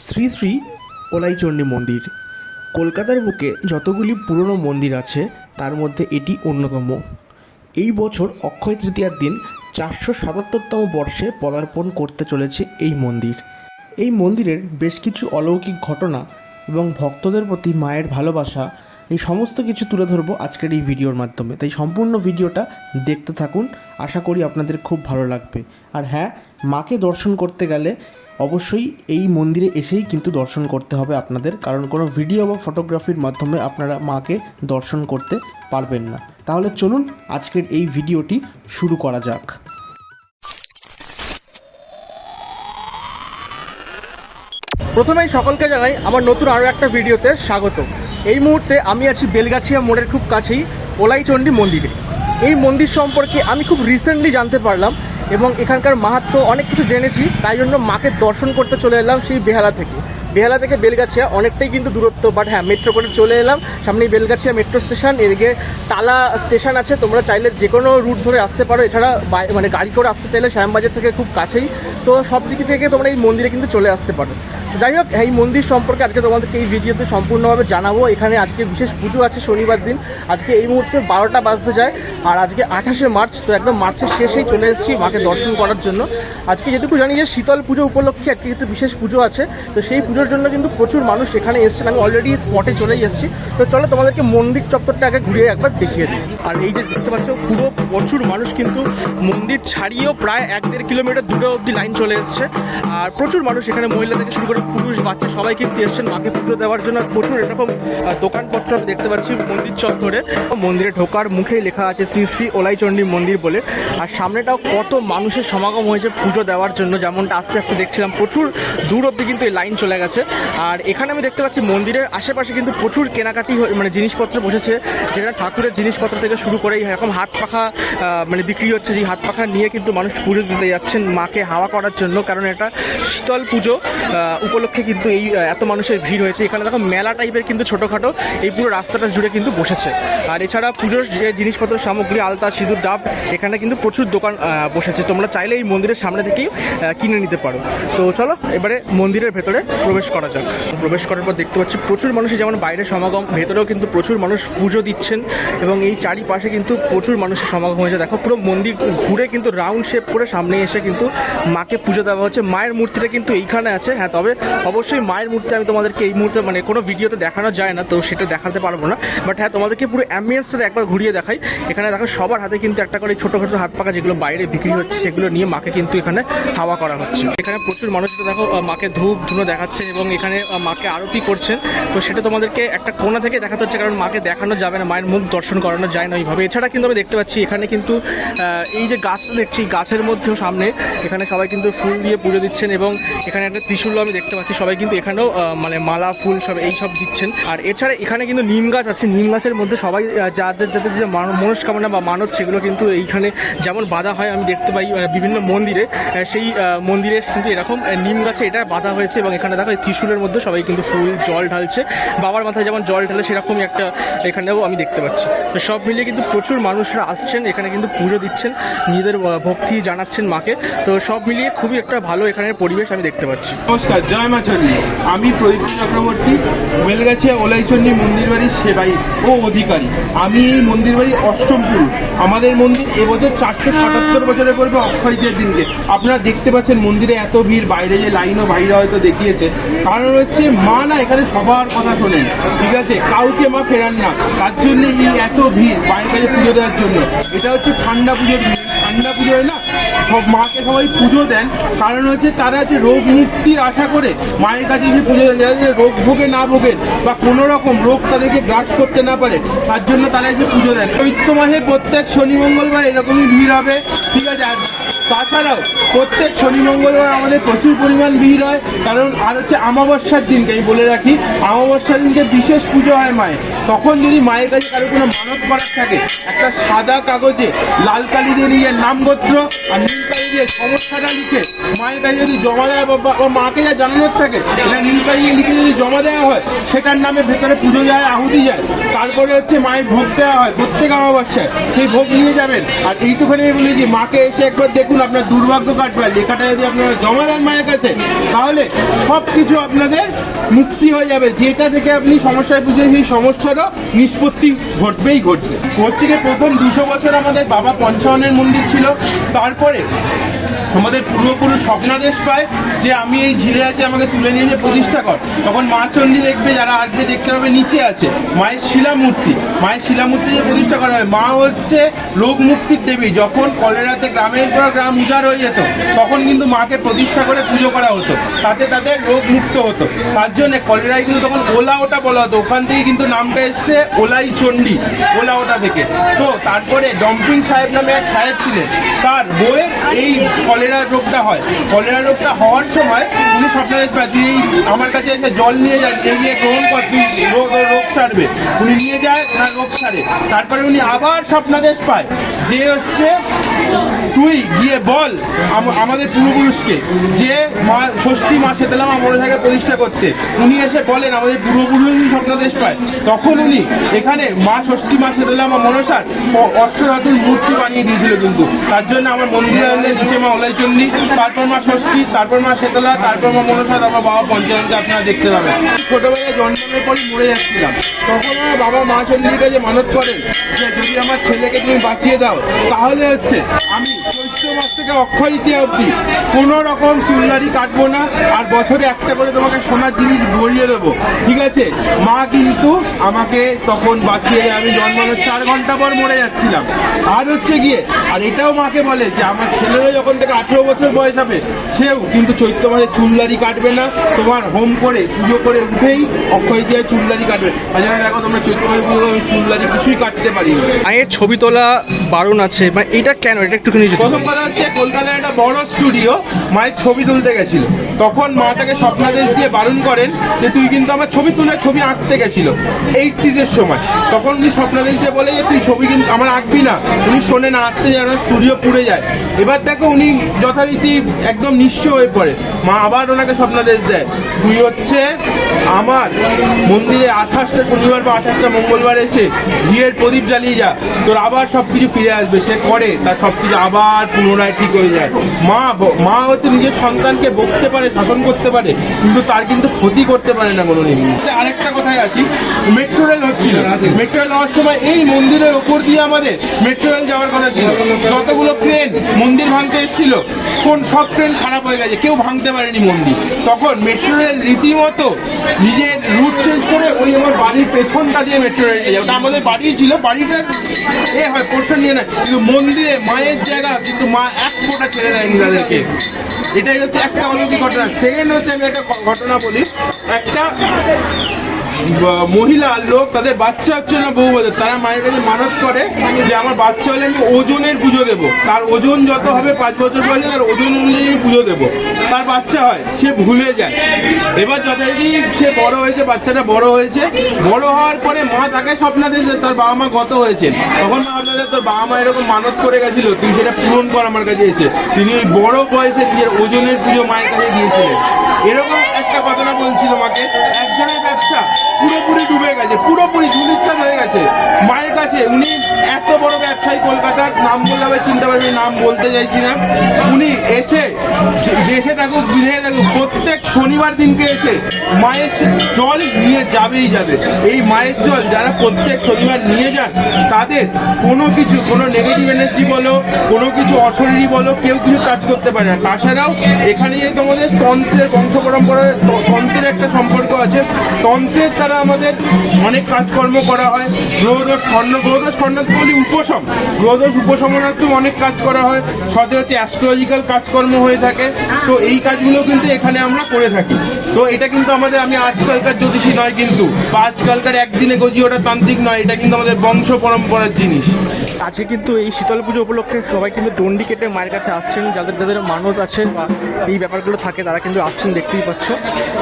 শ্রী শ্রী ওলাইচণ্ডী মন্দির কলকাতার বুকে যতগুলি পুরনো মন্দির আছে তার মধ্যে এটি অন্যতম। এই বছর অক্ষয় তৃতীয়ার দিন 477তম বর্ষে পদার্পণ করতে চলেছে এই মন্দির। এই মন্দিরের বেশ কিছু অলৌকিক ঘটনা এবং ভক্তদের প্রতি মায়ের ভালোবাসা এই সমস্ত কিছু তুলে ধরবো আজকের এই ভিডিওর মাধ্যমে। তাই সম্পূর্ণ ভিডিওটা দেখতে থাকুন, আশা করি আপনাদের খুব ভালো লাগবে। আর হ্যাঁ, মাকে দর্শন করতে গেলে অবশ্যই এই মন্দিরে এসেই কিন্তু দর্শন করতে হবে আপনাদের, কারণ কোনো ভিডিও বা ফটোগ্রাফির মাধ্যমে আপনারা মাকে দর্শন করতে পারবেন না। তাহলে চলুন আজকের এই ভিডিওটি শুরু করা যাক। প্রথমেই সকলকে জানাই আমার নতুন আরও একটা ভিডিওতে স্বাগত। এই মুহূর্তে আমি আছি বেলগাছিয়া মোড়ের খুব কাছেই ওলাইচণ্ডী মন্দিরে। এই মন্দির সম্পর্কে আমি খুব রিসেন্টলি জানতে পারলাম এবং এখানকার মাহাত্ম্য অনেক কিছু জেনেছি, তাই জন্য মাকে দর্শন করতে চলে এলাম সেই বেহালা থেকে বেলগাছিয়া অনেকটাই কিন্তু দূরত্ব, বাট হ্যাঁ মেট্রো করে চলে এলাম। সামনেই বেলগাছিয়া মেট্রো স্টেশন, এদিকে টালা স্টেশন আছে, তোমরা চাইলে যে কোনো রুট ধরে আসতে পারো। এছাড়া মানে গাড়ি করে আসতে চাইলে শ্যামবাজার থেকে খুব কাছেই, তো সব দিক থেকে তোমরা এই মন্দিরে কিন্তু চলে আসতে পারো। যাই হোক, এই মন্দির সম্পর্কে আজকে তোমাদেরকে এই ভিডিওতে সম্পূর্ণভাবে জানাবো। এখানে আজকে বিশেষ পুজো আছে শনিবার দিন, আজকে এই মুহূর্তে 12টা বাজতে যায়, আর আজকে 28শে মার্চ, তো একদম মার্চের শেষেই চলে এসেছি মাকে দর্শন করার জন্য। আজকে যেটুকু জানি যে শীতল পুজো উপলক্ষে আজকে কিন্তু বিশেষ পুজো আছে, তো সেই পুজোর জন্য কিন্তু প্রচুর মানুষ এখানে এসছেন। আমি অলরেডি স্পটে চলেই এসেছি, তো চলো তোমাদেরকে মন্দির চত্বরটা আগে ঘুরিয়ে একবার দেখিয়ে দিই। আর এই যে দেখতে পাচ্ছ, পুরো প্রচুর মানুষ কিন্তু মন্দির ছাড়িয়েও প্রায় 1-1.5 কিলোমিটার দূরে অবধি লাইন চলে এসছে। আর প্রচুর মানুষ এখানে মহিলা থেকে শুরু করে পুরুষ বাচ্চা সবাই কিন্তু এসছেন মাকে পুজো দেওয়ার জন্য। প্রচুর এরকম দোকানপত্র আমি দেখতে পাচ্ছি মন্দির চত্বরে। মন্দিরে ঢোকার মুখেই লেখা আছে শ্রী শ্রী ওলাইচণ্ডী মন্দির বলে। আর সামনেটাও কত মানুষের সমাগম হয়েছে পুজো দেওয়ার জন্য, যেমনটা আস্তে আস্তে দেখছিলাম প্রচুর দূর অবধি কিন্তু এই লাইন চলে গেছে। আর এখানে আমি দেখতে পাচ্ছি মন্দিরের আশেপাশে কিন্তু প্রচুর কেনাকাটি মানে জিনিসপত্র বসেছে, যেখানে ঠাকুরের জিনিসপত্র থেকে শুরু করে এরকম হাত পাখা মানে বিক্রি হচ্ছে। যে হাত পাখা নিয়ে কিন্তু মানুষ পুজো দিতে যাচ্ছেন মাকে হাওয়া করার জন্য, কারণ এটা শীতল পুজো উপলক্ষে কিন্তু এই এত মানুষের ভিড় হয়েছে। এখানে দেখো মেলা টাইপের কিন্তু ছোটোখাটো এই পুরো রাস্তাটা জুড়ে কিন্তু বসেছে। আর এছাড়া পুজোর যে জিনিসপত্র সামগ্রী, আলতা, সিঁদুর, ডাব, এখানে কিন্তু প্রচুর দোকান বসেছে। তোমরা চাইলে এই মন্দিরের সামনে থেকেই কিনে নিতে পারো। তো চলো এবারে মন্দিরের ভেতরে প্রবেশ করা যাক। প্রবেশ করার পর দেখতে পাচ্ছি প্রচুর মানুষের যেমন বাইরে সমাগম, ভেতরেও কিন্তু প্রচুর মানুষ পুজো দিচ্ছেন এবং এই চারিপাশে কিন্তু প্রচুর মানুষের সমাগম হয়েছে। দেখো পুরো মন্দির ঘুরে কিন্তু রাউন্ড শেপ করে সামনে এসে কিন্তু মাকে পুজো দেওয়া হচ্ছে। মায়ের মূর্তিটা কিন্তু এইখানে আছে। হ্যাঁ, তবে অবশ্যই মায়ের মূর্তি আমি তোমাদেরকে এই মুহূর্তে মানে কোনো ভিডিওতে দেখানো যায় না, তো সেটা দেখাতে পারবো না। বাট হ্যাঁ, তোমাদেরকে পুরো অ্যাম্বিয়েন্সটা একবার ঘুরিয়ে দেখাই। এখানে দেখো সবার হাতে কিন্তু একটা করে ছোটোখাটো হাত পাকা যেগুলো বাইরে বিক্রি হচ্ছে, সেগুলো নিয়ে মাকে কিন্তু এখানে হাওয়া করা হচ্ছে। এখানে প্রচুর মানুষ দেখো মাকে ধূপ ধুনো দেখাচ্ছেন এবং এখানে মাকে আরতি করছেন। তো সেটা তোমাদেরকে একটা কোণা থেকে দেখাতে হচ্ছে, কারণ মাকে দেখানো যাবে না, মায়ের মুখ দর্শন করানো যায় না ওইভাবে। এছাড়া কিন্তু আমি দেখতে পাচ্ছি এখানে কিন্তু এই যে গাছটা দেখছি, গাছের মধ্যেও সামনে এখানে সবাই কিন্তু ফুল দিয়ে পুজো দিচ্ছেন এবং এখানে একটা ত্রিশূলও আমি দেখতে পাচ্ছি। সবাই কিন্তু এখানেও মানে মালা ফুল সব এই সব দিচ্ছেন। আর এছাড়া এখানে কিন্তু নিম গাছ আছে, নিম গাছের মধ্যে সবাই যাদের যে মনস্কামনা বা মানত সেগুলো কিন্তু এইখানে যেমন বাঁধা হয় আমি দেখতে পাই বিভিন্ন মন্দিরে, সেই মন্দিরে কিন্তু এরকম নিম গাছে এটা বাঁধা হয়েছে এবং এখানে দেখো ত্রিশূলের মধ্যে সবাই কিন্তু ফুল জল ঢালছে। বাবার মাথায় যেমন জল ঢালে সেরকমই একটা এখানেও আমি দেখতে পাচ্ছি। তো সব মিলিয়ে কিন্তু প্রচুর মানুষরা আসছেন এখানে, কিন্তু পুজো দিচ্ছেন, নিজেদের ভক্তি জানাচ্ছেন মাকে। তো সব মিলিয়ে খুবই একটা ভালো এখানের পরিবেশ আমি দেখতে পাচ্ছি। নমস্কার, জয় মা চণ্ডী। আমি প্রদীপ চক্রবর্তী, বেলগাছিয়া ওলাইচণ্ডী মন্দির বাড়ির সেবাই ও অধিকারী। আমি এই মন্দির বাড়ির অষ্টম পুরুষ। আমাদের মন্দির এবছর 477 বছরে পড়বে অক্ষয় তৃতীয়ার দিনকে। আপনারা দেখতে পাচ্ছেন মন্দিরে এত ভিড়, বাইরে যে লাইনও বাইরে হয়তো দেখিয়েছে, কারণ হচ্ছে মা না এখানে সবার কথা শোনেন, ঠিক আছে, কাউকে মা ফেরান না। তার জন্য এই এত ভিড় মায়ের কাছে পুজো দেওয়ার জন্য। এটা হচ্ছে ঠান্ডা পুজোর ভিড়। ঠান্ডা পুজোয় না সব মাকে সবাই পুজো দেন, কারণ হচ্ছে তারা যে রোগ মুক্তির আশা করে মায়ের কাছে এসে পুজো দেন, যারা রোগ ভোগে না ভোগেন বা কোনো রকম রোগ তাদেরকে গ্রাস করতে না পারে, তার জন্য তারা এসে পুজো দেন। চৈত্র মাসে প্রত্যেক শনি মঙ্গলবার এরকমই ভিড় হবে, ঠিক আছে। আর তাছাড়াও প্রত্যেক শনি মঙ্গলবার আমাদের প্রচুর পরিমাণ ভিড় হয়, কারণ আর হচ্ছে অমাবস্যার দিনকে আমি বলে রাখি, অমাবস্যার দিনকে বিশেষ পুজো হয় মায়ের। তখন যদি মায়ের কাছে কারো কোনো মানত করার থাকে, একটা সাদা কাগজে লাল কালি দিয়ে নিয়ে নাম গোত্র আর নীলকালি দিয়ে সমস্যাটা লিখে মায়ের কাছে যদি জমা দেওয়া বা মাকে যা জানানোর থাকে এটা নীলকালি দিয়ে লিখে যদি জমা দেওয়া হয়, সেটার নামে ভেতরে পুজো যায়, আহুতি যায়, তারপরে হচ্ছে মায়ের ভোগ দেওয়া হয় প্রত্যেক অমাবস্যায়, সেই ভোগ নিয়ে যাবেন। আর এইটুখানি আমি বলেছি, মাকে এসে একবার দেখুন, আপনার দুর্ভাগ্য কাটবে। লেখাটা যদি আপনারা জমা দেন মায়ের কাছে, তাহলে সব কিছু আপনাদের মুক্তি হয়ে যাবে। যেটা থেকে আপনি সমস্যায় বুঝে সেই সমস্যারও নিষ্পত্তি ঘটবেই ঘটবে। হচ্ছে কি, প্রথম 200 বছর আমাদের বাবা পঞ্চাননের মন্দির ছিল। তারপরে আমাদের পূর্বপুরুষ স্বপ্নাদেশ পায় যে আমি এই ঝিলে আছি, আমাকে তুলে নিয়ে যে প্রতিষ্ঠা কর। তখন মা চণ্ডী দেখবে, যারা আসবে দেখতে পাবে নিচে আছে মায়ের শিলামূর্তি। মায়ের শিলামূর্তি যে প্রতিষ্ঠা করা হয়, মা হচ্ছে রোগ মুক্তির দেবী। যখন কলেরাতে গ্রামের পর গ্রাম উজাড় হয়ে যেত, তখন কিন্তু মাকে প্রতিষ্ঠা করে পুজো করা হতো, তাতে তাদের রোগ মুক্ত হতো। তার জন্য কলেরায় কিন্তু তখন ওলা ওটা বলা হতো। ওখান থেকে কিন্তু নামটা এসছে ওলাই চণ্ডী, ওলা ওটা থেকে। তো তারপরে ডম্পিং সাহেব নামে এক সাহেব ছিলেন, তার বইয়ের এই কলেরা রোগটা হয়। কলেরা রোগটা হওয়ার সময় উনি স্বপ্নাদেশ পায়, তুই আমার কাছে এসে জল নিয়ে যান, এই গিয়ে গ্রহণ কর, তুই রোগ সারবে। উনি নিয়ে যায়, ওনার রোগ সারে। তারপরে উনি আবার স্বপ্নাদেশ পায় যে হচ্ছে তুই গিয়ে বল আমাদের পূর্বপুরুষকে যে মা ষষ্ঠী মা শীতলা মা মনসাকে প্রতিষ্ঠা করতে। উনি এসে বলেন, আমাদের পূর্বপুরুষই স্বপ্নাদেশ পায়। তখন উনি এখানে মা ষষ্ঠী মা শীতলা মা মনসার অষ্টধাতুর মূর্তি বানিয়ে দিয়েছিল। কিন্তু তার জন্য আমার মন্দিরে নিচে মা ওলাইচণ্ডী, তারপর মা ষষ্ঠী, তারপর মা শীতলা, তারপর মা মনসা, তারপর বাবা পঞ্চাননকে আপনারা দেখতে পাবেন। ছোটবেলায় জন্মের পরই মরে যাচ্ছিলাম, তখন আমার বাবা মা চণ্ডীর কাছে মানত করেন যে যদি আমার ছেলেকে তুমি বাঁচিয়ে দাও, তাহলে হচ্ছে আমি চৈত্র মাস থেকে অক্ষয় তৃতীয়া অবধি কোনো রকম চুলদারি কাটবো না, আর বছরে একটা করে তোমাকে সোনার জিনিস গড়িয়ে দেবো, ঠিক আছে? মা কিন্তু আমাকে তখন বাঁচিয়ে দেয়। আমি জন্মানোর 4 ঘন্টা পর মরে যাচ্ছিলাম। আর হচ্ছে গিয়ে, আর এটাও মাকে বলে যে আমার ছেলেরও যখন থেকে 18 বছর বয়স হবে, সেও কিন্তু চৈত্র মাসে চুলদারি কাটবে না। তোমার হোম করে পুজো করে উঠেই অক্ষয় তৃতীয়ায় চুলদারি কাটবে। তাই জন্য দেখো, তোমরা চৈত্র মাসে পুজো করে চুলদারি কিছুই কাটতে পারি না। মায়ের ছবি তোলা বারণ আছে, মানে এটা কেন? এটা একটুখানি প্রথম কথা হচ্ছে, কলকাতায় একটা বড় স্টুডিও মায়ের ছবি তুলতে গেছিল, তখন মা তাকে স্বপ্নাদেশ দিয়ে বারণ করেন যে তুই কিন্তু আমার ছবি তুলে ছবি আঁকতে গেছিল 80s সময়। তখন উনি স্বপ্নাদেশ দিয়ে বলে যে তুই ছবি কিন্তু আমার আঁকবি না। উনি শোনে না, আঁকতে যেন স্টুডিও পুড়ে যায়। এবার দেখো, উনি যথারীতি একদম নিঃস্ব হয়ে পড়ে। মা আবার ওনাকে স্বপ্নাদেশ দেয়, তুই হচ্ছে আমার মন্দিরে 28টা শনিবার বা 28টা মঙ্গলবার এসে ঘিয়ের প্রদীপ জ্বালিয়ে যা, তোর আবার সব কিছু ফিরে আসবে। সে করে, তার সব কিছু আবার পুনরায় ঠিক হয়ে যায়। মা হচ্ছে নিজের সন্তানকে বকতে পারে, শাসন করতে পারে, কিন্তু তার কিন্তু ক্ষতি করতে পারে না কোনোদিন। আরেকটা কথায় আসি, মেট্রো রেল হচ্ছিল, মেট্রো রেল হওয়ার সময় এই মন্দিরের ওপর দিয়ে আমাদের মেট্রো রেল যাওয়ার কথা ছিল। যতগুলো ট্রেন মন্দির ভাঙতে এসেছিল, সব ট্রেন খারাপ হয়ে গেছে, কেউ ভাঙতে পারেনি মন্দির। তখন মেট্রো রেল রীতিমতো নিজের রুট চেঞ্জ করে ওই আমার বাড়ির পেছনটা দিয়ে মেট্রো রেল যায়। ওটা আমাদের বাড়ি ছিল, বাড়িটার হয় পোর্শন নিয়ে না, কিন্তু মন্দিরে মায়ের জায়গা কিন্তু মা এক ফোঁটা ছেড়ে দেয়নি তাদেরকে। এটাই হচ্ছে একটা অলৌকিক ঘটনা। সেকেন্ড হচ্ছে, আমি একটা ঘটনা বলি। একটা মহিলা লোক, তাদের বাচ্চা হচ্ছে না বহু বছর, তারা মায়ের কাছে মানত করে যে আমার বাচ্চা হলে আমি ওজনের পুজো দেবো, তার ওজন যত হবে 5 বছর বয়সে তার ওজন অনুযায়ী আমি পুজো দেবো। তার বাচ্চা হয়, সে ভুলে যায়। এবার যথারীতি সে বড় হয়েছে, বাচ্চাটা বড় হয়েছে, বড় হওয়ার পরে মা তাকে স্বপ্নাদেশ দেয় তার বাবা মা গত হয়েছেন। তখন মা আপনাদের তোর বাবা মা এরকম মানত করে গেছিল, তুই সেটা পূরণ কর আমার কাছে এসে। তিনি ওই বড় বয়সে নিজের ওজনের পুজো মায়ের কাছে দিয়েছিলেন। এরকম একটা ঘটনা বলছি তোমাকে। একজনের ব্যবসা পুরোপুরি ডুবে গেছে, পুরোপুরি ঝুলিশ্বাস হয়ে গেছে মায়ের কাছে। উনি এত বড় ব্যবসায়ী, কলকাতার নাম বললে হবে চিনতে পারবে, নাম বলতে চাইছি না। উনি এসে দেশে থাকুক বিদেশে থাকুক, প্রত্যেক শনিবার দিনকে এসে মায়ের জল নিয়ে যাবেই যাবে। এই মায়ের জল যারা প্রত্যেক শনিবার নিয়ে যান, তাদের কোনো কিছু, কোনো নেগেটিভ এনার্জি বলো, কোনো কিছু অশরীরী বলো, কেউ কিছু টাচ করতে পারে না। তাছাড়াও এখানে যে তোমাদের তন্ত্রের বংশ পরম্পরার তন্ত্রের একটা সম্পর্ক আছে, তন্ত্রের দ্বারা আমাদের অনেক কাজকর্ম করা হয়। গ্রহদোষ খণ্ডন বলি উপশম, গ্রহদোষ উপশমনার্থম অনেক কাজ করা হয়। সাথে হচ্ছে অ্যাস্ট্রোলজিক্যাল কাজকর্ম হয়ে থাকে। তো এই কাজগুলো কিন্তু এখানে আমরা করে থাকি। তো এটা কিন্তু আমাদের, আমি আজকালকার জ্যোতিষী নয় কিন্তু, বা আজকালকার একদিনে গজি ওটা তান্ত্রিক নয়, এটা কিন্তু আমাদের বংশ পরম্পরার জিনিস। আজকে কিন্তু এই শীতল পুজো উপলক্ষে সবাই কিন্তু ডন্ডি কেটে মায়ের কাছে আসছেন, যাদের যাদের মানত আছে বা এই ব্যাপারগুলো থাকে তারা কিন্তু আসছেন, দেখতেই পাচ্ছ।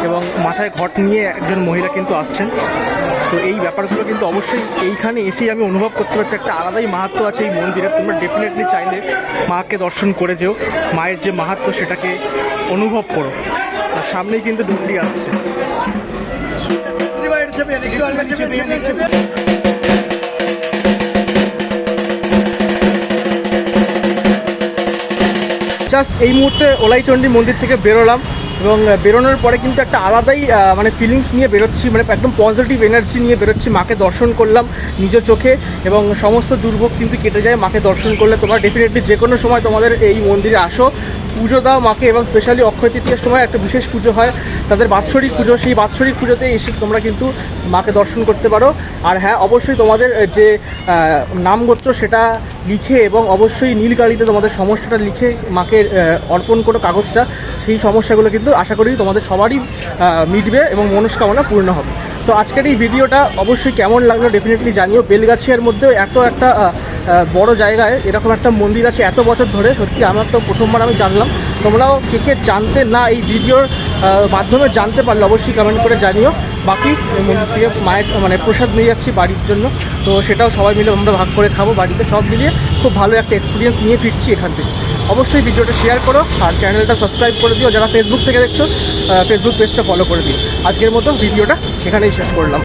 এবং মাথায় ঘট নিয়ে একজন মহিলা কিন্তু আসছেন। তো এই ব্যাপারগুলো কিন্তু অবশ্যই এইখানে এসেই আমি অনুভব করতে পারছি, একটা আলাদাই মাহাত্ম্য আছে এই মন্দিরে। তোমরা ডেফিনেটলি চাইলে মাকে দর্শন করে যেও, মায়ের যে মাহাত্ম্য সেটাকে অনুভব করো। আর সামনেই কিন্তু ডন্ডি আসছে। জাস্ট এই মুহূর্তে ওলাইচণ্ডী মন্দির থেকে বেরোলাম এবং বেরোনোর পরে কিন্তু একটা আলাদাই মানে ফিলিংস নিয়ে বেরোচ্ছি, মানে একদম পজিটিভ এনার্জি নিয়ে বেরোচ্ছি। মাকে দর্শন করলাম নিজের চোখে এবং সমস্ত দুর্ভোগ কিন্তু কেটে যায় মাকে দর্শন করলে। তোমরা ডেফিনেটলি যে কোনো সময় তোমাদের এই মন্দিরে আসো, পুজো দাও মাকে। এবং স্পেশালি অক্ষয় তৃতীয়ার সময় একটা বিশেষ পুজো হয় তাদের বাৎসরিক পুজো, সেই বাৎসরিক পুজোতে এসে তোমরা কিন্তু মাকে দর্শন করতে পারো। আর হ্যাঁ, অবশ্যই তোমাদের যে নামগোত্র সেটা লিখে এবং অবশ্যই নীল কালিতে তোমাদের সমস্যাটা লিখে মাকে অর্পণ করো কাগজটা। সেই সমস্যাগুলো কিন্তু আশা করি তোমাদের সবারই মিটবে এবং মনস্কামনা পূর্ণ হবে। তো আজকের এই ভিডিওটা অবশ্যই কেমন লাগলো ডেফিনেটলি জানিও। বেলগাছিয়ার মধ্যেও এত একটা বড় জায়গায় এরকম একটা মন্দির আছে এত বছর ধরে, সত্যি আমার তো প্রথমবার আমি জানলাম। তোমরাও কে জানতে না এই ভিডিওর মাধ্যমে জানতে পারলে অবশ্যই কমেন্ট করে জানিও। বাকি এই মন্দির থেকে মায়ের মানে প্রসাদ নিয়ে যাচ্ছি বাড়ির জন্য, তো সেটাও সবাই মিলে আমরা ভাগ করে খাবো বাড়িতে। সব মিলিয়ে খুব ভালো একটা এক্সপিরিয়েন্স নিয়ে ফিরছি এখান থেকে। অবশ্যই ভিডিওটা শেয়ার করো আর চ্যানেলটা সাবস্ক্রাইব করে দিও। যারা ফেসবুক থেকে দেখছো ফেসবুক পেজটা ফলো করে দিও। আজকের মতো ভিডিওটা এখানেই শেষ করলাম।